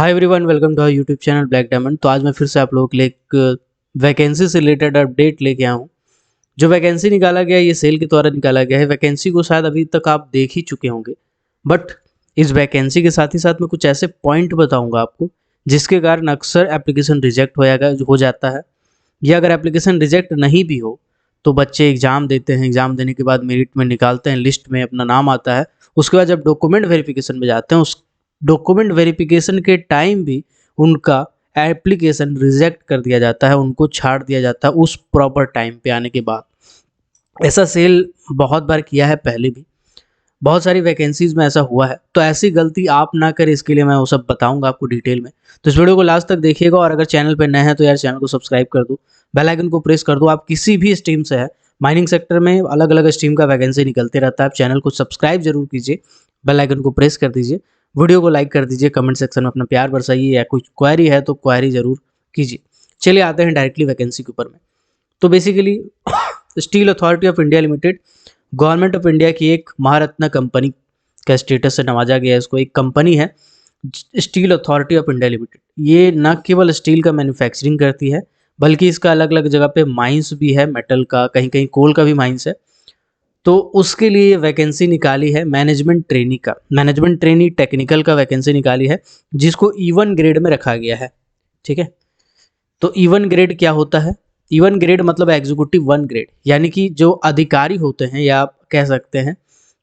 Hi everyone, welcome to our YouTube channel Black Diamond. तो आज मैं फिर से आप लोगों के लिए एक वैकेंसी से रिलेटेड अपडेट लेके आया हूँ। जो वैकेंसी निकाला गया है ये सेल के द्वारा निकाला गया है। वैकेंसी को शायद अभी तक आप देख ही चुके होंगे, बट इस वैकेंसी के साथ ही साथ मैं कुछ ऐसे पॉइंट बताऊंगा आपको जिसके कारण अक्सर एप्लीकेशन रिजेक्ट हो जाता है, या अगर एप्लीकेशन रिजेक्ट नहीं भी हो तो बच्चे एग्ज़ाम देते हैं। एग्ज़ाम देने के बाद मेरिट में निकालते हैं, लिस्ट में अपना नाम आता है। उसके बाद जब डॉक्यूमेंट वेरिफिकेशन में जाते हैं, उस डॉक्यूमेंट वेरिफिकेशन के टाइम भी उनका एप्लीकेशन रिजेक्ट कर दिया जाता है, उनको छाड़ दिया जाता है उस प्रॉपर टाइम पे आने के बाद। ऐसा सेल बहुत बार किया है पहले भी, बहुत सारी वैकेंसीज में ऐसा हुआ है। तो ऐसी गलती आप ना करें, इसके लिए मैं वो सब बताऊंगा आपको डिटेल में। तो इस वीडियो को लास्ट तक देखिएगा, और अगर चैनल पर नए हैं तो यार चैनल को सब्सक्राइब कर दो, बेल आइकन को प्रेस कर दो। आप किसी भी स्ट्रीम से है, माइनिंग सेक्टर में अलग अलग स्ट्रीम का वैकेंसी निकलते रहता है। आप चैनल को सब्सक्राइब जरूर कीजिए, बेल आइकन को प्रेस कर दीजिए, वीडियो को लाइक कर दीजिए, कमेंट सेक्शन में अपना प्यार बरसाइए, या कुछ क्वेरी है तो क्वेरी जरूर कीजिए। चलिए आते हैं डायरेक्टली वैकेंसी के ऊपर में। तो basically steel authority of India limited government of India की एक महारत्न कंपनी का स्टेटस से नवाजा गया है। इसको एक कंपनी है steel authority of India limited. ये न केवल स्टील का मैन्युफैक्चरिंग करती है, बल्कि इसका अलग अलग जगह पे माइंस भी है, मेटल का, कहीं कहीं कोल का भी माइंस है। तो उसके लिए ये वैकेंसी निकाली है मैनेजमेंट ट्रेनी का, मैनेजमेंट ट्रेनी टेक्निकल का वैकेंसी निकाली है, जिसको E1 ग्रेड में रखा गया है। ठीक है, तो E1 ग्रेड क्या होता है? E1 ग्रेड मतलब एग्जीक्यूटिव 1 ग्रेड, यानी कि जो अधिकारी होते हैं, या आप कह सकते हैं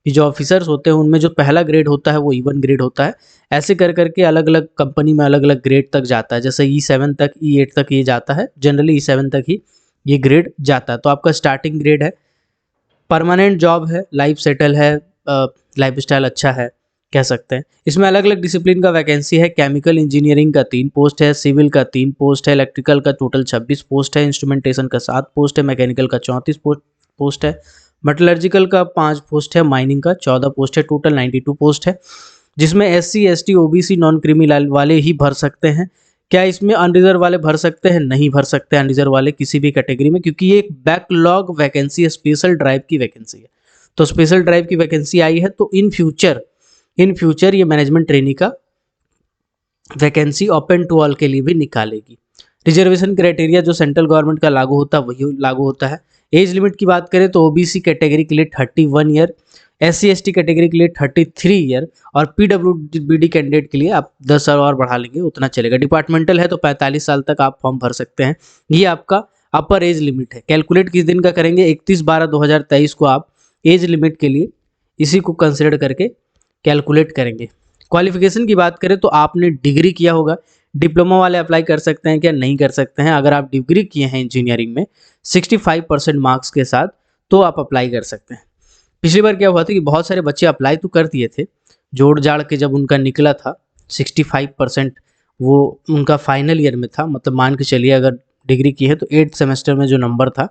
कि जो ऑफिसर्स होते हैं, उनमें जो पहला ग्रेड होता है वो E1 ग्रेड होता है। ऐसे कर करके अलग अलग कंपनी में अलग अलग ग्रेड तक जाता है। जैसे E7 तक, E8 तक ये जाता है, जनरली E7 तक ही ये ग्रेड जाता है। तो आपका स्टार्टिंग ग्रेड है, परमानेंट जॉब है, लाइफ सेटल है, लाइफ स्टाइल अच्छा है कह सकते हैं। इसमें अलग अलग डिसिप्लिन का वैकेंसी है। केमिकल इंजीनियरिंग का 3 पोस्ट है, सिविल का 3 पोस्ट है, इलेक्ट्रिकल का टोटल 26 पोस्ट है, इंस्ट्रूमेंटेशन का 7 पोस्ट है, मैकेनिकल का 34 पोस्ट है, मेटलर्जिकल का 5 पोस्ट है, माइनिंग का 14 पोस्ट है। टोटल 92 पोस्ट है, जिसमें SC ST OBC non criminal वाले ही भर सकते हैं। क्या इसमें अनरिजर्व वाले भर सकते हैं? नहीं भर सकते अनरिजर्व वाले किसी भी कैटेगरी में, क्योंकि ये एक बैकलॉग वैकेंसी है, स्पेशल ड्राइव की वैकेंसी है। तो स्पेशल ड्राइव की वैकेंसी आई है, तो इन फ्यूचर ये मैनेजमेंट ट्रेनी का वैकेंसी ओपन टू ऑल के लिए भी निकालेगी। रिजर्वेशन क्राइटेरिया जो सेंट्रल गवर्नमेंट का लागू होता है वही लागू होता है। एज लिमिट की बात करें तो OBC कैटेगरी के लिए 31 ईयर, SC ST कैटेगरी के लिए 33 ईयर, और PWBD कैंडिडेट के लिए आप 10 साल और बढ़ा लेंगे उतना चलेगा। डिपार्टमेंटल है तो 45 साल तक आप फॉर्म भर सकते हैं। ये आपका अपर एज लिमिट है। कैलकुलेट किस दिन का करेंगे? 31/12/2023 को आप एज लिमिट के लिए इसी को कंसिडर करके कैलकुलेट करेंगे। क्वालिफिकेशन की बात करें तो आपने डिग्री किया होगा, डिप्लोमा वाले अप्लाई कर सकते हैं क्या? नहीं कर सकते हैं। अगर आप डिग्री किए हैं इंजीनियरिंग में 65% मार्क्स के साथ तो आप अप्लाई कर सकते हैं। पिछली बार क्या हुआ था कि बहुत सारे बच्चे अप्लाई तो कर दिए थे, जोड़ जाड़ के जब उनका निकला था 65%, वो उनका फाइनल ईयर में था। मतलब मान के चलिए अगर डिग्री की है तो 8th सेमेस्टर में जो नंबर था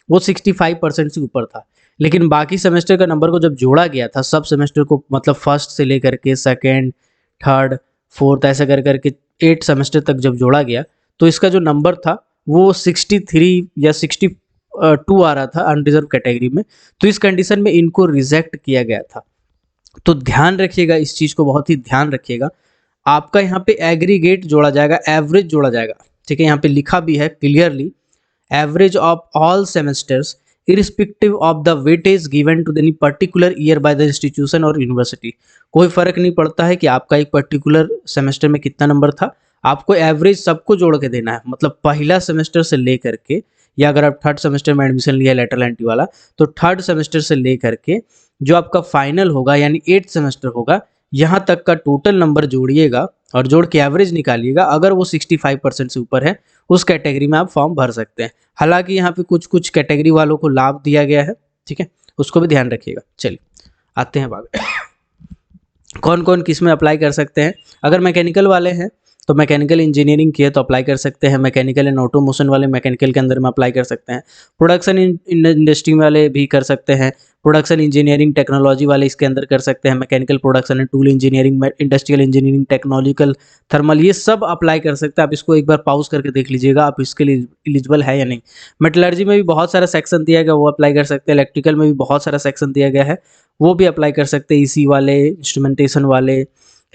वो 65% से ऊपर था। लेकिन बाकी सेमेस्टर का नंबर को जब जोड़ा गया था, सब सेमेस्टर को, मतलब फर्स्ट से लेकर के सेकेंड, थर्ड, फोर्थ, ऐसा कर करके 8 सेमेस्टर तक जब जोड़ा गया, तो इसका जो नंबर था वो 63 या 62 आ रहा था अनरिजर्व कैटेगरी में। तो इस कंडीशन में इनको रिजेक्ट किया गया था। तो ध्यान रखिएगा, इस चीज़ को बहुत ही ध्यान रखिएगा। आपका यहाँ पे एग्रीगेट जोड़ा जाएगा, एवरेज जोड़ा जाएगा। ठीक है, यहाँ पे लिखा भी है clearly, average of all semesters irrespective of the weightage given to any particular year by the institution और यूनिवर्सिटी। कोई फर्क नहीं पड़ता है कि आपका एक पर्टिकुलर सेमेस्टर में कितना नंबर था, आपको एवरेज सबको जोड़ के देना है। मतलब पहला सेमेस्टर से लेकर के, या अगर आप थर्ड सेमेस्टर में एडमिशन लिया लेटरल एंट्री वाला, तो थर्ड सेमेस्टर से लेकर के जो आपका फाइनल होगा यानी 8th सेमेस्टर होगा, यहाँ तक का टोटल नंबर जोड़िएगा और जोड़ के एवरेज निकालिएगा। अगर वो 65% से ऊपर है, उस कैटेगरी में आप फॉर्म भर सकते हैं। हालांकि यहाँ पे कुछ कुछ कैटेगरी वालों को लाभ दिया गया है, ठीक है, उसको भी ध्यान रखिएगा। चलिए आते हैं बात कौन कौन किस में अप्लाई कर सकते हैं। अगर मैकेनिकल वाले हैं तो मैकेनिकल इंजीनियरिंग किए तो अप्लाई कर सकते हैं। मैकेनिकल एंड ऑटोमोशन वाले मैकेनिकल के अंदर में अप्लाई कर सकते हैं। प्रोडक्शन इंडस्ट्री वाले भी कर सकते हैं। प्रोडक्शन इंजीनियरिंग टेक्नोलॉजी वाले इसके अंदर कर सकते हैं। Mechanical production and tool engineering, industrial engineering, technological, thermal, ये सब अप्लाई कर सकते हैं। आप इसको एक बार पॉज करके देख लीजिएगा आप इसके लिए एलिजिबल है या नहीं। मेटलर्जी में भी बहुत सारा सेक्शन दिया गया, वो अप्लाई कर सकते हैं। इलेक्ट्रिकल में भी बहुत सारा सेक्शन दिया गया है, वो भी अप्लाई कर सकते हैं। EC वाले, इंस्ट्रूमेंटेशन वाले,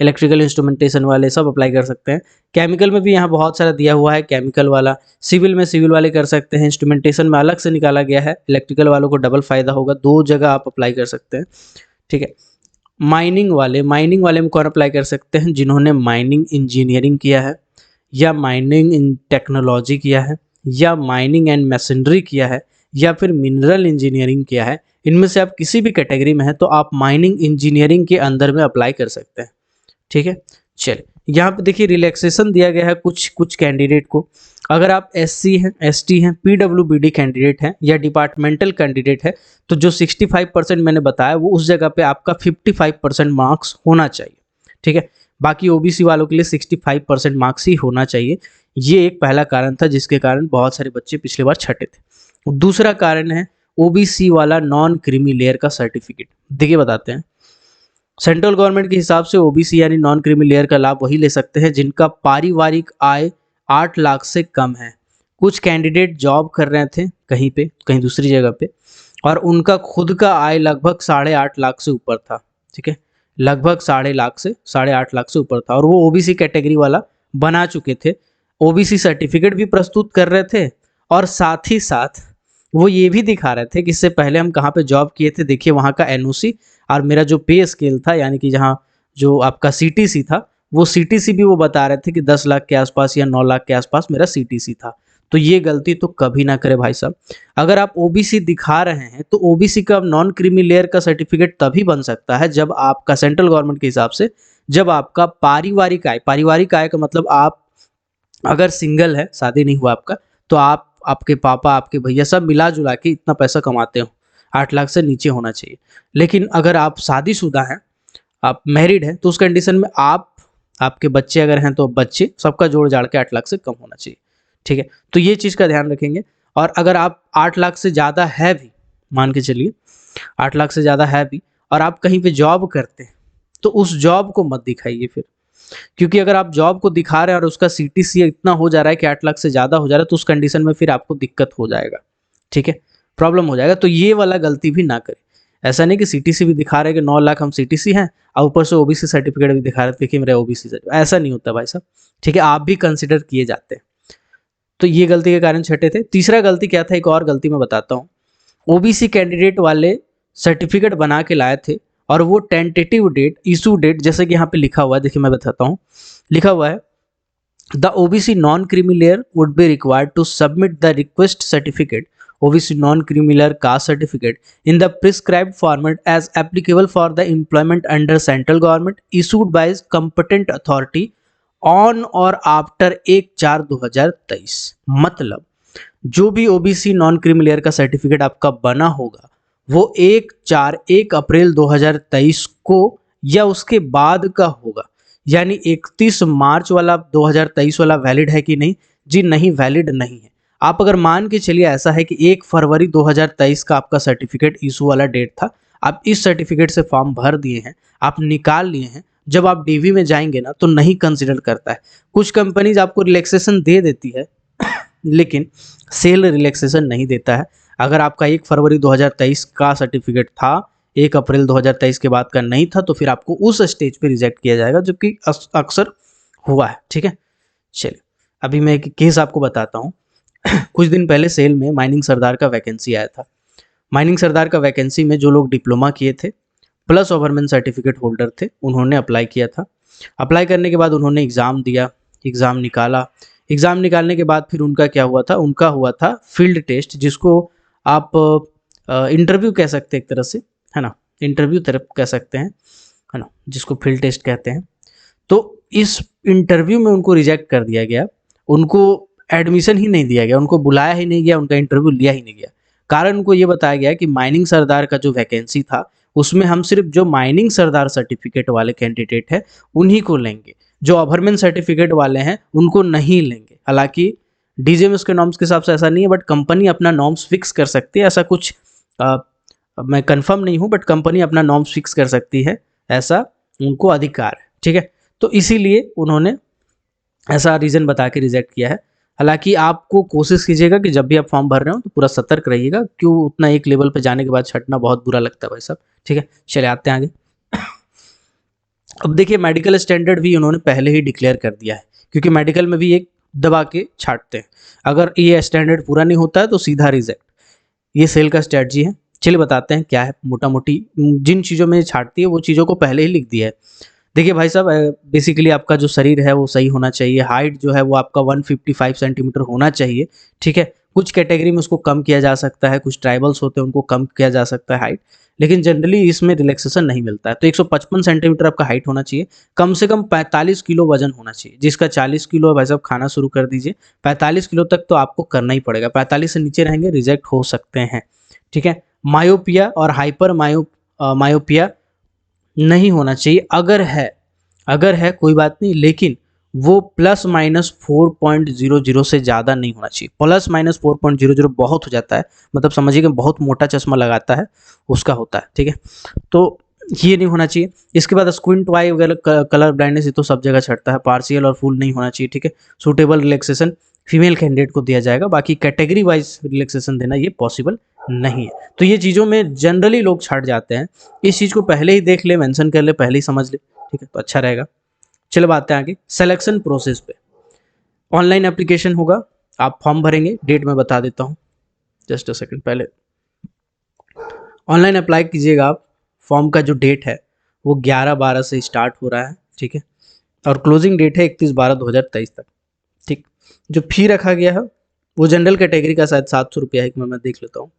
इलेक्ट्रिकल इंस्ट्रूमेंटेशन वाले सब अप्लाई कर सकते हैं। केमिकल में भी यहाँ बहुत सारा दिया हुआ है केमिकल वाला, सिविल में सिविल वाले कर सकते हैं, इंस्ट्रूमेंटेशन में अलग से निकाला गया है, इलेक्ट्रिकल वालों को डबल फायदा होगा, 2 जगह आप अप्लाई कर सकते हैं, ठीक है। माइनिंग वाले में कौन अप्लाई कर सकते हैं? जिन्होंने माइनिंग इंजीनियरिंग किया है, या माइनिंग इन टेक्नोलॉजी किया है, या माइनिंग एंड मशीनरी किया है, या फिर मिनरल इंजीनियरिंग किया है। इनमें से आप किसी भी कैटेगरी में हैं तो आप माइनिंग इंजीनियरिंग के अंदर में अप्लाई कर सकते हैं, ठीक है। चलिए यहाँ पे देखिए रिलैक्सेशन दिया गया है कुछ कैंडिडेट को। अगर आप एससी हैं, एसटी हैं, पीडब्ल्यूबीडी कैंडिडेट हैं या डिपार्टमेंटल कैंडिडेट है, तो जो 65% मैंने बताया वो उस जगह पे आपका 55% मार्क्स होना चाहिए, ठीक है। बाकी ओबीसी वालों के लिए 65% मार्क्स ही होना चाहिए। ये एक पहला कारण था जिसके कारण बहुत सारे बच्चे पिछले बार छठे थे। दूसरा कारण है ओबीसी वाला नॉन क्रीमी लेयर का सर्टिफिकेट। देखिए बताते हैं, सेंट्रल गवर्नमेंट के हिसाब से ओबीसी यानी नॉन क्रीमी लेयर का लाभ वही ले सकते हैं जिनका पारिवारिक आय 8 लाख से कम है। कुछ कैंडिडेट जॉब कर रहे थे कहीं पे, कहीं दूसरी जगह पे, और उनका खुद का आय लगभग 8.5 लाख से ऊपर था, ठीक है, लगभग 8.5 लाख से ऊपर था, और वो ओबीसी कैटेगरी वाला बना चुके थे, ओबीसी सर्टिफिकेट भी प्रस्तुत कर रहे थे, और साथ ही साथ वो ये भी दिखा रहे थे कि इससे पहले हम कहाँ पे जॉब किए थे, देखिए वहाँ का एनओसी और मेरा जो पे स्केल था, यानी कि जहाँ जो आपका सीटीसी था, वो सीटीसी भी वो बता रहे थे कि 10 लाख के आसपास या 9 लाख के आसपास मेरा सीटीसी था। तो ये गलती तो कभी ना करे भाई साहब। अगर आप ओबीसी दिखा रहे हैं तो ओबीसी का नॉन क्रीमी लेयर का सर्टिफिकेट तभी बन सकता है जब आपका सेंट्रल गवर्नमेंट के हिसाब से, जब आपका पारिवारिक आय का मतलब आप अगर सिंगल है, शादी नहीं हुआ आपका, तो आप, आपके पापा, आपके भैया सब मिला जुला के इतना पैसा कमाते हो, 8 लाख से नीचे होना चाहिए। लेकिन अगर आप शादीशुदा हैं, आप मैरिड हैं, तो उस कंडीशन में आप, आपके बच्चे अगर हैं तो बच्चे, सबका जोड़ जाड़ के 8 लाख से कम होना चाहिए, ठीक है। तो ये चीज़ का ध्यान रखेंगे। और अगर आप 8 लाख से ज़्यादा है भी, मान के चलिए 8 लाख से ज़्यादा है भी, और आप कहीं पे जॉब करते हैं, तो उस जॉब को मत दिखाइए फिर, क्योंकि अगर आप जॉब को दिखा रहे हैं और उसका सीटीसी इतना हो जा रहा है कि 8 लाख से ज़्यादा हो जा रहा है, तो उस कंडीशन में फिर आपको दिक्कत हो जाएगा, ठीक है, प्रॉब्लम हो जाएगा। तो ये वाला गलती भी ना करें। ऐसा नहीं कि सीटीसी भी दिखा रहे हैं कि 9 लाख हम सीटीसी हैं, और ऊपर से ओबीसी सर्टिफिकेट भी दिखा रहे थे कि मेरा ओबीसी सर्टिफिकेट, ऐसा नहीं होता भाई साहब, ठीक है। आप भी कंसिडर किए जाते हैं। तो ये गलती के कारण छठे थे। तीसरा गलती क्या था, एक और गलती मैं बताता हूँ। ओबीसी कैंडिडेट वाले सर्टिफिकेट बना के लाए थे, और वो टेंटेटिव डेट, इशू डेट, जैसे कि यहाँ पे लिखा हुआ है, देखिए मैं बताता हूँ, लिखा हुआ है the OBC non creamy layer would be required to submit the request certificate OBC non creamy layer caste certificate in the prescribed format as applicable for the employment under central government issued by competent authority on or after 1/4/2023। मतलब जो भी OBC non creamy layer का certificate आपका बना होगा वो 1 अप्रैल 2023 को या उसके बाद का होगा। यानी 31 मार्च वाला 2023 वाला वैलिड है कि नहीं? जी नहीं, वैलिड नहीं है। आप अगर मान के चलिए ऐसा है कि 1 फरवरी 2023 का आपका सर्टिफिकेट इशू वाला डेट था, आप इस सर्टिफिकेट से फॉर्म भर दिए हैं, आप निकाल लिए हैं, जब आप डीवी में जाएंगे ना तो नहीं कंसिडर करता है। कुछ कंपनीज आपको रिलैक्सेशन दे देती है लेकिन सेल रिलैक्सेशन नहीं देता है। अगर आपका 1 फरवरी 2023 का सर्टिफिकेट था, 1 अप्रैल 2023 के बाद का नहीं था, तो फिर आपको उस स्टेज पे रिजेक्ट किया जाएगा, जो कि अक्सर हुआ है, ठीक है। चलिए अभी मैं एक केस आपको बताता हूँ। कुछ दिन पहले सेल में माइनिंग सरदार का वैकेंसी आया था। माइनिंग सरदार का वैकेंसी में जो लोग डिप्लोमा किए थे प्लस ओवरमैन सर्टिफिकेट होल्डर थे, उन्होंने अप्लाई किया था। अप्लाई करने के बाद उन्होंने एग्ज़ाम दिया, एग्ज़ाम निकाला। एग्ज़ाम निकालने के बाद फिर उनका क्या हुआ था, उनका हुआ था फील्ड टेस्ट, जिसको आप इंटरव्यू कह सकते हैं एक तरह से, है ना, इंटरव्यू तरफ कह सकते हैं, है ना, जिसको फील्ड टेस्ट कहते हैं। तो इस इंटरव्यू में उनको रिजेक्ट कर दिया गया, उनको एडमिशन ही नहीं दिया गया, उनको बुलाया ही नहीं गया, उनका इंटरव्यू लिया ही नहीं गया। कारण उनको ये बताया गया कि माइनिंग सरदार का जो वैकेंसी था उसमें हम सिर्फ जो माइनिंग सरदार सर्टिफिकेट वाले कैंडिडेट हैं उन्हीं को लेंगे, जो ओवरमैन सर्टिफिकेट वाले हैं उनको नहीं लेंगे। हालांकि डीजीएमएस के नॉर्म्स के हिसाब से ऐसा नहीं है, बट कंपनी अपना नॉर्म्स फिक्स कर सकती है, ऐसा कुछ मैं कंफर्म नहीं हूँ, बट कंपनी अपना नॉर्म्स फिक्स कर सकती है, ऐसा उनको अधिकार है, ठीक है। तो इसीलिए उन्होंने ऐसा रीज़न बता के रिजेक्ट किया है। हालांकि आपको कोशिश कीजिएगा कि जब भी आप फॉर्म भर रहे हो तो पूरा सतर्क रहिएगा, क्यों उतना एक लेवल पे जाने के बाद छटना बहुत बुरा लगता है भाई साहब, ठीक है। चले आते हैं आगे। अब देखिए मेडिकल स्टैंडर्ड भी उन्होंने पहले ही डिक्लेयर कर दिया है, क्योंकि मेडिकल में भी एक दबा के छांटते हैं, अगर ये स्टैंडर्ड पूरा नहीं होता है तो सीधा रिजेक्ट। ये सेल का स्ट्रेटजी है। चलिए बताते हैं क्या है मोटा मोटी, जिन चीज़ों में छांटती है वो चीज़ों को पहले ही लिख दिया है। देखिए भाई साहब, बेसिकली आपका जो शरीर है वो सही होना चाहिए, हाइट जो है वो आपका 155 सेंटीमीटर होना चाहिए, ठीक है। कुछ कैटेगरी में उसको कम किया जा सकता है, कुछ ट्राइबल्स होते हैं उनको कम किया जा सकता है हाइट, लेकिन जनरली इसमें रिलैक्सेशन नहीं मिलता है। तो 155 सेंटीमीटर आपका हाइट होना चाहिए, कम से कम 45 किलो वजन होना चाहिए। जिसका 40 किलो है भाई साहब खाना शुरू कर दीजिए, 45 किलो तक तो आपको करना ही पड़ेगा, 45 से नीचे रहेंगे रिजेक्ट हो सकते हैं, ठीक है। मायोपिया और हाइपर मायोपिया नहीं होना चाहिए, अगर है कोई बात नहीं, लेकिन वो +-4.00 से ज़्यादा नहीं होना चाहिए। +-4.00 बहुत हो जाता है, मतलब समझिए कि बहुत मोटा चश्मा लगाता है उसका होता है, ठीक है। तो ये नहीं होना चाहिए। इसके बाद स्क्विंट आई वगैरह, कलर ब्लाइंडनेस ये तो सब जगह छटता है, पार्शियल और फुल नहीं होना चाहिए, ठीक है। सूटेबल रिलैक्सेशन फीमेल कैंडिडेट को दिया जाएगा, बाकी कैटेगरी वाइज रिलैक्सेशन देना ये पॉसिबल नहीं है। तो ये चीज़ों में जनरली लोग छट जाते हैं, इस चीज़ को पहले ही देख ले, मेंशन कर ले, पहले ही समझ ले, ठीक है, तो अच्छा रहेगा। चलो बात है आगे सिलेक्शन प्रोसेस पे। ऑनलाइन एप्लीकेशन होगा, आप फॉर्म भरेंगे, डेट मैं बता देता हूँ, जस्ट अ सेकंड। पहले ऑनलाइन अप्लाई कीजिएगा आप, फॉर्म का जो डेट है वो 11/12 से स्टार्ट हो रहा है, ठीक है, और क्लोजिंग डेट है 31/12/2023 तक, ठीक। जो फी रखा गया है वो जनरल कैटेगरी का शायद 700 रुपया है, मैं देख लेता हूँ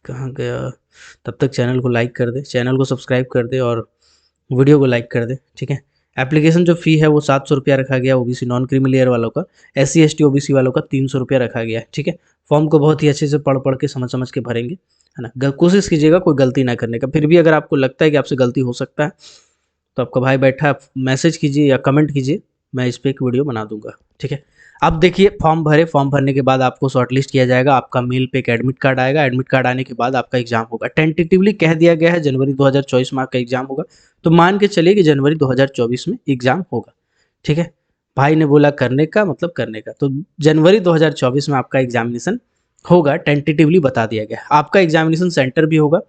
कहाँ गया। तब तक चैनल को लाइक कर दे, चैनल को सब्सक्राइब कर दे और वीडियो को लाइक कर दे, ठीक है। एप्लीकेशन जो फ़ी है वो 700 रुपया रखा गया ओबीसी नॉन क्रीमी लेयर वालों का, SC ST OBC वालों का 300 रुपया रखा गया है, ठीक है। फॉर्म को बहुत ही अच्छे से पढ़ पढ़ के समझ समझ के भरेंगे, है ना। कोशिश कीजिएगा कोई गलती ना करने का, फिर भी अगर आपको लगता है कि आपसे गलती हो सकता है तो आपका भाई बैठा है, मैसेज कीजिए या कमेंट कीजिए, मैं इस पर एक वीडियो बना दूंगा, ठीक है। अब देखिए फॉर्म भरे, फॉर्म भरने के बाद आपको शॉर्टलिस्ट किया जाएगा, आपका मेल पे एक एडमिट कार्ड आएगा, एडमिट कार्ड आने के बाद आपका एग्जाम होगा। टेंटेटिवली कह दिया गया है जनवरी 2024 में आपका एग्जाम होगा, तो मान के चलिए कि जनवरी 2024 में एग्जाम होगा, ठीक है। भाई ने बोला करने का मतलब करने का, तो जनवरी 2024 में आपका एग्जामिनेशन होगा, टेंटेटिवली बता दिया गया। आपका एग्जामिनेशन सेंटर भी होगा,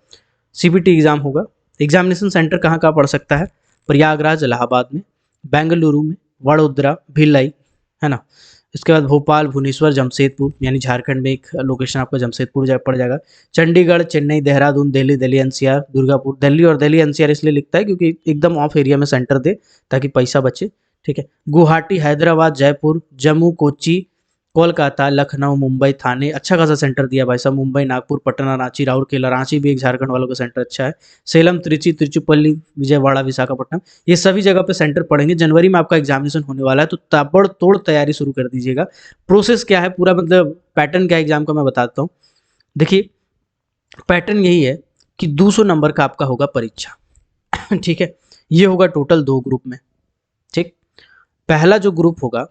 CBT एग्जाम होगा। एग्जामिनेशन सेंटर कहाँ कहाँ पड़ सकता है, प्रयागराज इलाहाबाद में, बेंगलुरु में, वडोदरा भिलाई, है ना। इसके बाद भोपाल, भुवनेश्वर, जमशेदपुर, यानी झारखंड में एक लोकेशन आपका जमशेदपुर पड़ जाएगा। चंडीगढ़, चेन्नई, देहरादून, दिल्ली NCR, दुर्गापुर। दिल्ली और दिल्ली NCR इसलिए लिखता है क्योंकि एकदम ऑफ एरिया में सेंटर दे ताकि पैसा बचे, ठीक है। गुवाहाटी, हैदराबाद, जयपुर, जम्मू, कोच्चि, कोलकाता, लखनऊ, मुंबई, थाने, अच्छा खासा सेंटर दिया भाई साहब। मुंबई, नागपुर, पटना, रांची, राउरकेला, रांची भी एक झारखंड वालों का सेंटर अच्छा है। सेलम, त्रिची, तिरुचिपल्ली, विजयवाड़ा, विशाखापट्टनम, ये सभी जगह पे सेंटर पड़ेंगे। जनवरी में आपका एग्जामिनेशन होने वाला है, तो ताबड़तोड़ तैयारी शुरू कर दीजिएगा। प्रोसेस क्या है पूरा, मतलब पैटर्न क्या है एग्जाम का मैं बताता हूँ। देखिए पैटर्न यही है कि 200 नंबर का आपका होगा परीक्षा ठीक है। ये होगा टोटल 2 ग्रुप में, ठीक। पहला जो ग्रुप होगा,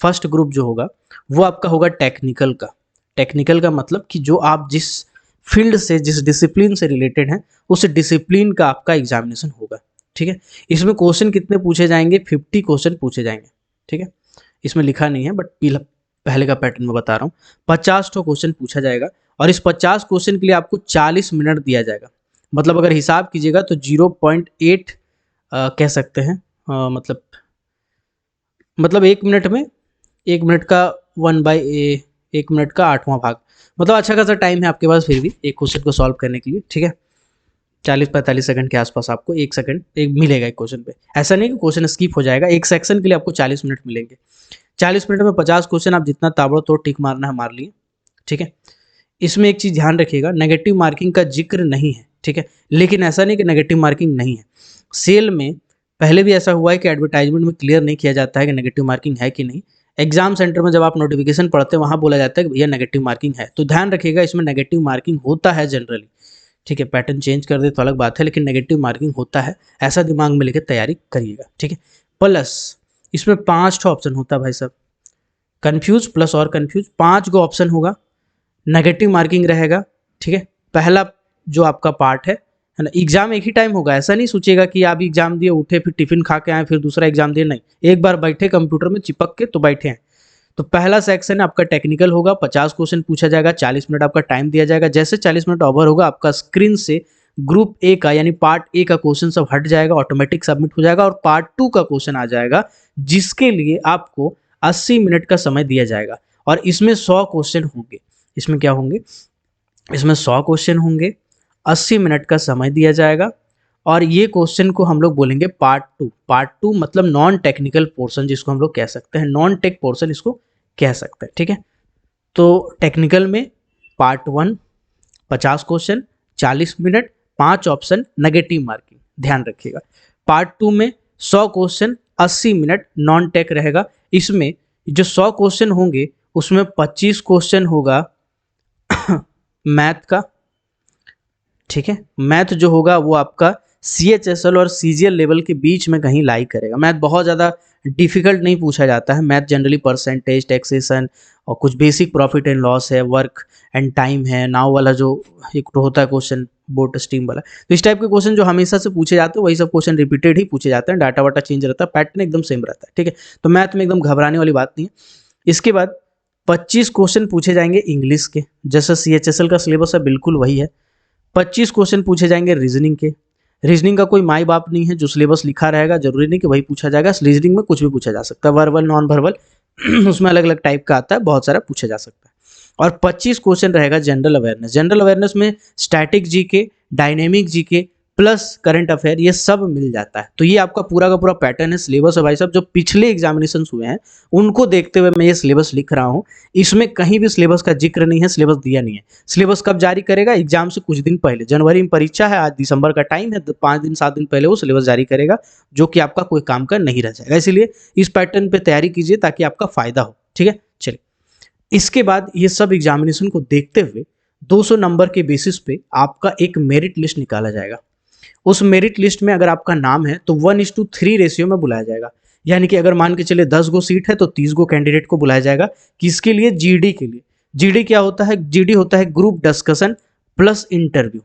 फर्स्ट ग्रुप जो होगा वो आपका होगा टेक्निकल का। टेक्निकल का मतलब कि जो आप जिस फील्ड से, जिस डिसिप्लिन से रिलेटेड हैं, उस डिसिप्लिन का आपका एग्जामिनेशन होगा, ठीक है। इसमें क्वेश्चन कितने पूछे जाएंगे, 50 क्वेश्चन पूछे जाएंगे, ठीक है। इसमें लिखा नहीं है बट पहले का पैटर्न मैं बता रहा हूँ। 50 ठो क्वेश्चन पूछा जाएगा और इस 50 क्वेश्चन के लिए आपको 40 मिनट दिया जाएगा। मतलब अगर हिसाब कीजिएगा तो 0.8 कह सकते हैं, मतलब 1 मिनट में, 1 मिनट का 1/1 मिनट का 8वां भाग, मतलब अच्छा खासा टाइम है आपके पास फिर भी एक क्वेश्चन को सॉल्व करने के लिए, ठीक है। 40-45 सेकंड के आसपास आपको 1 सेकंड एक मिलेगा एक क्वेश्चन पे। ऐसा नहीं कि क्वेश्चन स्किप हो जाएगा, एक सेक्शन के लिए आपको 40 मिनट मिलेंगे। 40 मिनट में 50 क्वेश्चन आप जितना ताबड़तोड़ टिक मारना है मार लिए, ठीक है। इसमें एक चीज़ ध्यान रखिएगा, नेगेटिव मार्किंग का जिक्र नहीं है, ठीक है। लेकिन ऐसा नहीं कि नेगेटिव मार्किंग नहीं है। सेल में पहले भी ऐसा हुआ है कि एडवर्टाइजमेंट में क्लियर नहीं किया जाता है कि नेगेटिव मार्किंग है कि नहीं। एग्जाम सेंटर में जब आप नोटिफिकेशन पढ़ते हैं वहाँ बोला जाता है कि भैया नेगेटिव मार्किंग है, तो ध्यान रखिएगा इसमें नेगेटिव मार्किंग होता है जनरली, ठीक है। पैटर्न चेंज कर दे तो अलग बात है, लेकिन नेगेटिव मार्किंग होता है, ऐसा दिमाग में लेकर तैयारी करिएगा, ठीक है। प्लस इसमें 5 ठो ऑप्शन होता है भाई साहब, कन्फ्यूज प्लस और कन्फ्यूज, 5 गो ऑप्शन होगा, नेगेटिव मार्किंग रहेगा, ठीक है। पहला जो आपका पार्ट है ना। एग्जाम एक ही टाइम होगा, ऐसा नहीं सोचिएगा कि आप एग्जाम दिए उठे फिर टिफिन खा के आए फिर दूसरा एग्जाम दिए, नहीं, एक बार बैठे कंप्यूटर में चिपक के तो बैठे हैं। तो पहला सेक्शन आपका टेक्निकल होगा, 50 क्वेश्चन पूछा जाएगा, 40 मिनट आपका टाइम दिया जाएगा। जैसे 40 मिनट ओवर होगा आपका स्क्रीन से ग्रुप ए का यानी पार्ट ए का क्वेश्चन सब हट जाएगा, ऑटोमेटिक सबमिट हो जाएगा और पार्ट 2 का क्वेश्चन आ जाएगा जिसके लिए आपको 80 मिनट का समय दिया जाएगा और इसमें 100 क्वेश्चन होंगे। इसमें क्या होंगे? इसमें 100 क्वेश्चन होंगे, 80 मिनट का समय दिया जाएगा और ये क्वेश्चन को हम लोग बोलेंगे पार्ट 2। पार्ट 2 मतलब नॉन टेक्निकल पोर्शन जिसको हम लोग कह सकते हैं, नॉन टेक पोर्शन इसको कह सकते हैं, ठीक है। तो टेक्निकल में part 1 50 question 40 minute 5 option negative marking, ध्यान रखिएगा। पार्ट 2 में 100 क्वेश्चन 80 मिनट नॉन टेक रहेगा। इसमें जो 100 क्वेश्चन होंगे उसमें 25 क्वेश्चन होगा मैथ का, ठीक है। मैथ जो होगा वो आपका CHSL और CGL लेवल के बीच में कहीं लाई करेगा। मैथ बहुत ज़्यादा डिफिकल्ट नहीं पूछा जाता है। मैथ जनरली परसेंटेज, टैक्सेशन और कुछ बेसिक प्रॉफिट एंड लॉस है, वर्क एंड टाइम है, नाउ वाला जो एक तो होता है क्वेश्चन बोट स्ट्रीम वाला। तो इस टाइप के क्वेश्चन जो हमेशा से पूछे जाते हैं वही सब क्वेश्चन रिपीटेड ही पूछे जाते हैं, डाटा वाटा चेंज रहता है, पैटर्न एकदम सेम रहता है, ठीक है। तो मैथ में एकदम घबराने वाली बात नहीं है। इसके बाद 25 क्वेश्चन पूछे जाएंगे इंग्लिश के, जैसा CHSL का सिलेबस है बिल्कुल वही है। 25 क्वेश्चन पूछे जाएंगे रीजनिंग के। रीजनिंग का कोई माई बाप नहीं है, जो सिलेबस लिखा रहेगा जरूरी नहीं कि वही पूछा जाएगा। रीजनिंग में कुछ भी पूछा जा सकता है, वर्बल नॉन वर्बल उसमें अलग अलग टाइप का आता है, बहुत सारा पूछा जा सकता है। और 25 क्वेश्चन रहेगा जनरल अवेयरनेस। जनरल अवेयरनेस में static GK, dynamic GK plus current affair ये सब मिल जाता है। तो ये आपका पूरा का पूरा पैटर्न है, सिलेबस है भाई साहब। जो पिछले एग्जामिनेशन हुए हैं उनको देखते हुए मैं ये सिलेबस लिख रहा हूँ। इसमें कहीं भी सिलेबस का जिक्र नहीं है, सिलेबस दिया नहीं है। सिलेबस कब जारी करेगा? एग्जाम से कुछ दिन पहले, जनवरी में परीक्षा है, आज दिसंबर का टाइम है, 5 दिन 7 दिन पहले वो सिलेबस जारी करेगा, जो कि आपका कोई काम का नहीं रह जाएगा। इसलिए इस पैटर्न पर तैयारी कीजिए ताकि आपका फायदा हो, ठीक है। चलिए, इसके बाद ये सब एग्जामिनेशन को देखते हुए 200 नंबर के बेसिस पे आपका एक मेरिट लिस्ट निकाला जाएगा। उस मेरिट लिस्ट में अगर आपका नाम है तो 1:3 रेशियो में बुलाया जाएगा। यानी कि अगर मान के चले 10 गो सीट है तो 30 गो कैंडिडेट को बुलाया जाएगा। किसके लिए? GD के लिए। GD क्या होता है? GD होता है ग्रुप डिस्कशन प्लस इंटरव्यू,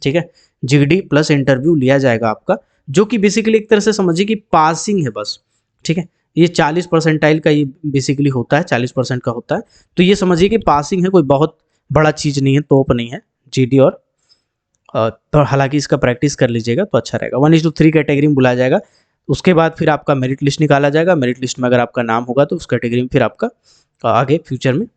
ठीक है। GD प्लस इंटरव्यू लिया जाएगा आपका, जो कि बेसिकली एक तरह से समझिए कि पासिंग है बस, ठीक है। ये 40 परसेंटाइल का ये बेसिकली होता है, 40% का होता है। तो ये समझिए कि पासिंग है, कोई बहुत बड़ा चीज़ नहीं है, तोप नहीं है GD। और तो हालांकि इसका प्रैक्टिस कर लीजिएगा तो अच्छा रहेगा। 1:3 कैटेगरी में बुलाया जाएगा। उसके बाद फिर आपका मेरिट लिस्ट निकाला जाएगा। मेरिट लिस्ट में अगर आपका नाम होगा तो उस कैटेगरी में फिर आपका आगे फ्यूचर में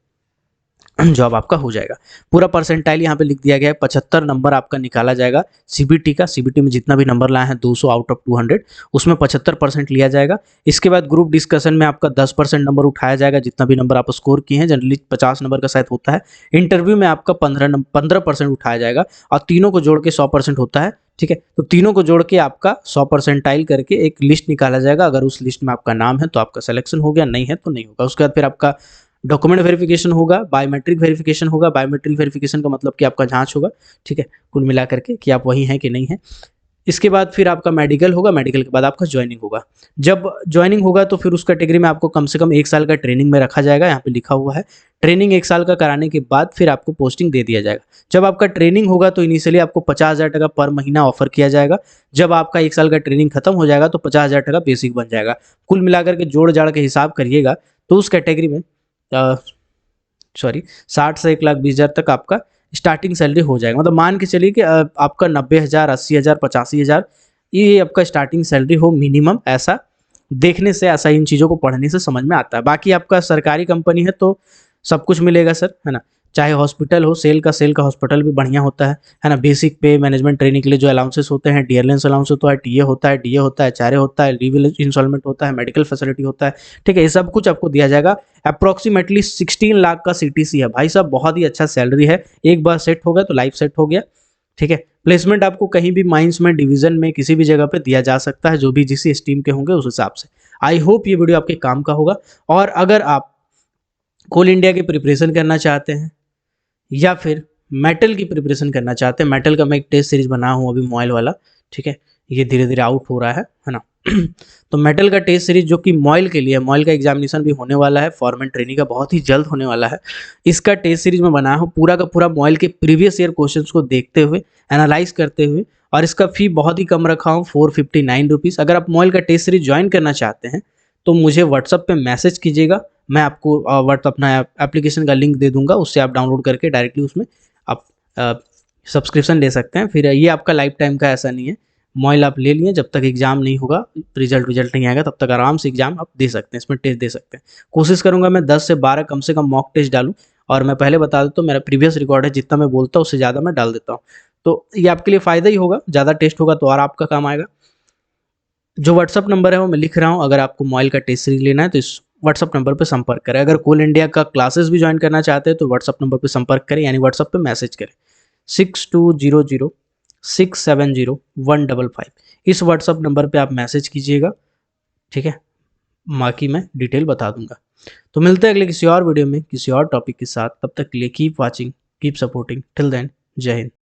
जॉब आपका हो जाएगा। पूरा परसेंटाइल यहाँ पे लिख दिया गया है। 75 नंबर आपका निकाला जाएगा CBT का। CBT में जितना भी नंबर लाए हैं 200 आउट ऑफ 200, उसमें 75% लिया जाएगा। इसके बाद ग्रुप डिस्कशन में आपका 10% नंबर उठाया जाएगा, जितना भी नंबर आप स्कोर किए हैं। जनरली 50 नंबर का शायद होता है। इंटरव्यू में आपका 15% उठाया जाएगा और तीनों को जोड़ के 100% होता है, ठीक है। तो तीनों को जोड़ के आपका 100 परसेंटाइल करके एक लिस्ट निकाला जाएगा। अगर उस लिस्ट में आपका नाम है तो आपका सिलेक्शन हो गया, नहीं है तो नहीं होगा। उसके बाद फिर आपका डॉक्यूमेंट वेरिफिकेशन होगा, बायोमेट्रिक वेरिफिकेशन होगा। बायोमेट्रिक वेरिफिकेशन का मतलब कि आपका जांच होगा, ठीक है, कुल मिला करके कि आप वही हैं कि नहीं है। इसके बाद फिर आपका मेडिकल होगा। मेडिकल के बाद आपका ज्वाइनिंग होगा। जब ज्वाइनिंग होगा तो फिर उस कैटेगरी में आपको कम से कम 1 साल का ट्रेनिंग में रखा जाएगा। यहाँ पे लिखा हुआ है ट्रेनिंग 1 साल का कराने के बाद फिर आपको पोस्टिंग दे दिया जाएगा। जब आपका ट्रेनिंग होगा तो इनिशियली आपको 50,000 टका पर महीना ऑफर किया जाएगा। जब आपका 1 साल का ट्रेनिंग खत्म हो जाएगा तो 50,000 टका बेसिक बन जाएगा। कुल मिलाकर के जोड़ जाड़ के हिसाब करिएगा तो उस कैटेगरी में 60 से 1,20,000 तक आपका स्टार्टिंग सैलरी हो जाएगा। मतलब मान के चलिए कि आपका 90,000, 80,000, 85,000 ये आपका स्टार्टिंग सैलरी हो मिनिमम। ऐसा देखने से, ऐसा इन चीज़ों को पढ़ने से समझ में आता है। बाकी आपका सरकारी कंपनी है तो सब कुछ मिलेगा सर, है ना। चाहे हॉस्पिटल हो, सेल का हॉस्पिटल भी बढ़िया होता है ना। बेसिक पे मैनेजमेंट ट्रेनिंग के लिए जो अलाउंसेस होते हैं, डियरलेंस अलाउंस होता है, टीए होता है, डीए होता है, चारे होता है, लीव इंस्टॉलमेंट होता है, मेडिकल फैसिलिटी होता है, ठीक है। ये सब कुछ आपको दिया जाएगा। अप्रॉक्सीमेटली 16 लाख का CTC है भाई साहब, बहुत ही अच्छा सैलरी है। एक बार सेट हो गया तो लाइफ सेट हो गया, ठीक है। प्लेसमेंट आपको कहीं भी माइंस में, डिवीजन में, किसी भी जगह पे दिया जा सकता है, जो भी जिस स्ट्रीम के होंगे उस हिसाब से। आई होप ये वीडियो आपके काम का होगा। और अगर आप कोल इंडिया की प्रिपरेशन करना चाहते हैं या फिर मेटल की प्रिपरेशन करना चाहते हैं, मेटल का मैं एक टेस्ट सीरीज बना हूँ अभी मोबाइल वाला, ठीक है। ये धीरे धीरे आउट हो रहा है ना। तो मेटल का टेस्ट सीरीज जो कि मॉयल के लिए है, मॉयल का एग्जामिनेशन भी होने वाला है, फॉरमैन ट्रेनिंग का बहुत ही जल्द होने वाला है। इसका टेस्ट सीरीज में बनाया हूँ पूरा का पूरा मॉयल के प्रीवियस ईयर क्वेश्चंस को देखते हुए, एनालाइज करते हुए। और इसका फी बहुत ही कम रखा हूँ, 459 रुपीज़। अगर आप मॉयल का टेस्ट सीरीज ज्वाइन करना चाहते हैं तो मुझे व्हाट्सअप पे मैसेज कीजिएगा। मैं आपको व्हाट्सअप अपना एप्लीकेशन का लिंक दे दूंगा, उससे आप डाउनलोड करके डायरेक्टली उसमें आप सब्सक्रिप्शन ले सकते हैं। फिर ये आपका लाइफ टाइम का ऐसा नहीं है, मॉइल आप ले लिए, जब तक एग्ज़ाम नहीं होगा, रिजल्ट नहीं आएगा, तब तक आराम से एग्ज़ाम आप दे सकते हैं, इसमें टेस्ट दे सकते हैं। कोशिश करूँगा मैं 10 से 12 कम से कम मॉक टेस्ट डालूँ, और मैं पहले बता देता हूँ मेरा प्रीवियस रिकॉर्ड है, जितना मैं बोलता हूँ उससे ज़्यादा मैं डाल देता हूँ। तो ये आपके लिए फ़ायदा ही होगा, ज़्यादा टेस्ट होगा तो और आपका काम आएगा। जो व्हाट्सअप नंबर है वो मैं लिख रहा हूँ, अगर आपको मॉइल का टेस्ट सीरीज लेना है तो इस व्हाट्सअप नंबर पे संपर्क करें। अगर कोल इंडिया का क्लासेस भी ज्वाइन करना चाहते हैं तो व्हाट्सअप नंबर पे संपर्क करें, यानी व्हाट्सअप पे मैसेज करें 6200 670 155। इस व्हाट्सअप नंबर पे आप मैसेज कीजिएगा, ठीक है, बाकी मैं डिटेल बता दूंगा। तो मिलते हैं अगले किसी और वीडियो में किसी और टॉपिक के साथ, तब तक के लिए keep watching, keep supporting, till then जय हिंद।